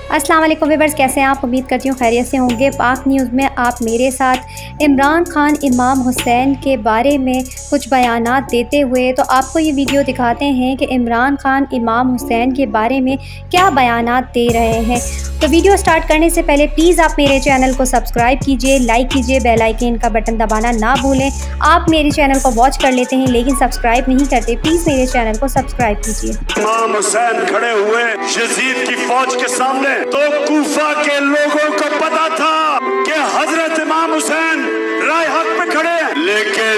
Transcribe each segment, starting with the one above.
अस्सलाम वालेकुम व्यूअर्स, कैसे हैं आप? उम्मीद करती हूँ खैरियत से होंगे। पाक न्यूज़ में आप मेरे साथ इमरान खान इमाम हुसैन के बारे में कुछ बयानात देते हुए, तो आपको ये वीडियो दिखाते हैं कि इमरान खान इमाम हुसैन के बारे में क्या बयानात दे रहे हैं। तो वीडियो स्टार्ट करने से पहले प्लीज़ आप मेरे चैनल को सब्सक्राइब कीजिए, लाइक कीजिए, बेल आइकन का बटन दबाना ना भूलें। आप मेरे चैनल को वॉच कर लेते हैं लेकिन सब्सक्राइब नहीं करते, प्लीज़ मेरे चैनल को सब्सक्राइब कीजिए। इमाम हुसैन खड़े हुए यजीद की फौज के सामने, तो कूफा के लोगों को पता था कि हजरत इमाम हुसैन राह हक पे खड़े हैं, लेकिन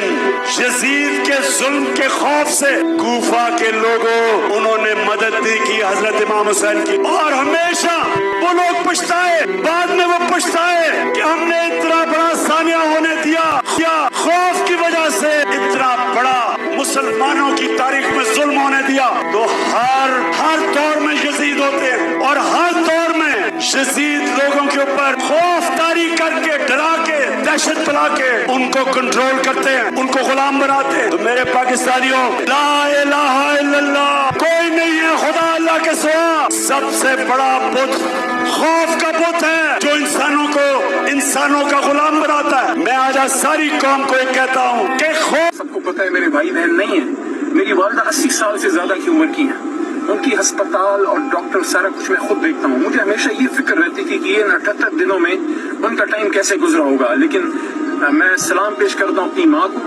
यजीद के जुल्म के खौफ से कूफा के लोगों उन्होंने मदद दी की हजरत इमाम हुसैन की। और हमेशा वो लोग पछताए, बाद में वो पछताए कि हमने इतना बड़ा सानिया होने दिया, खौफ की वजह से इतना बड़ा मुसलमानों की तारीख में जुल्म होने दिया। तो हर दौर में यजीद होते हैं और हर दौर में यजीद लोगों के ऊपर खौफ तारी करके, डरा के, दहशत फैला के उनको कंट्रोल करते हैं, उनको गुलाम बनाते हैं। तो मेरे पाकिस्तानियों, ला इलाहा इल्लल्लाह, कोई नहीं है खुदा अल्लाह के सिवा। सबसे बड़ा बुत खौफ का बुत है जो इंसानों का गुलाम बनाता है। मैं आज सारी कौम को एक कहता हूँ कि खौफ, सबको पता है मेरे भाई बहन नहीं है, मेरी वालिदा 80 साल से ज्यादा की उम्र की है, उनकी अस्पताल और डॉक्टर सारा कुछ मैं खुद देखता हूँ। मुझे हमेशा ये फिक्र रहती थी कि ये 78 दिनों में उनका टाइम कैसे गुजरा होगा। लेकिन मैं सलाम पेश करता हूँ अपनी माँ को,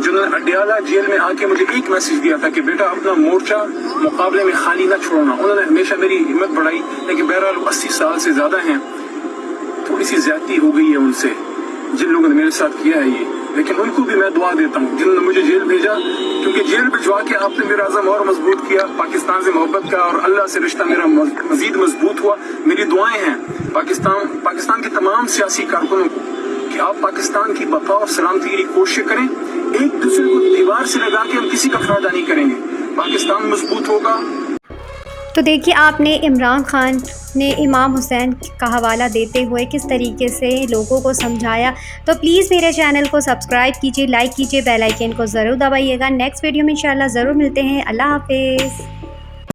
जिन्होंने अडियाला जेल में आके मुझे एक मैसेज दिया था कि बेटा अपना मोर्चा मुकाबले में खाली ना छोड़ना। उन्होंने हमेशा मेरी हिम्मत बढ़ाई। लेकिन बहरहाल 80 साल से ज्यादा हैं, थोड़ी सी ज्यादती हो गई है उनसे, जिन लोगों ने मेरे साथ किया है ये। लेकिन उनको भी मैं दुआ देता हूँ जिन्होंने मुझे जेल भेजा, क्योंकि जेल भिजवा के आपने मेरा अज़म और मजबूत किया, पाकिस्तान से मोहब्बत का और अल्लाह से रिश्ता मेरा मजीद मजबूत हुआ। मेरी दुआएं हैं पाकिस्तान के तमाम सियासी कारकुनों को कि आप पाकिस्तान की बका और सलामती की कोशिश करें। एक दूसरे को दीवार से लगा के हम किसी का फायदा नहीं करेंगे, पाकिस्तान मजबूत होगा। तो देखिए आपने इमरान खान ने इमाम हुसैन का हवाला देते हुए किस तरीके से लोगों को समझाया। तो प्लीज़ मेरे चैनल को सब्सक्राइब कीजिए, लाइक कीजिए, बेल आइकन को ज़रूर दबाइएगा। नेक्स्ट वीडियो में इंशाल्लाह ज़रूर मिलते हैं। अल्लाह हाफिज़।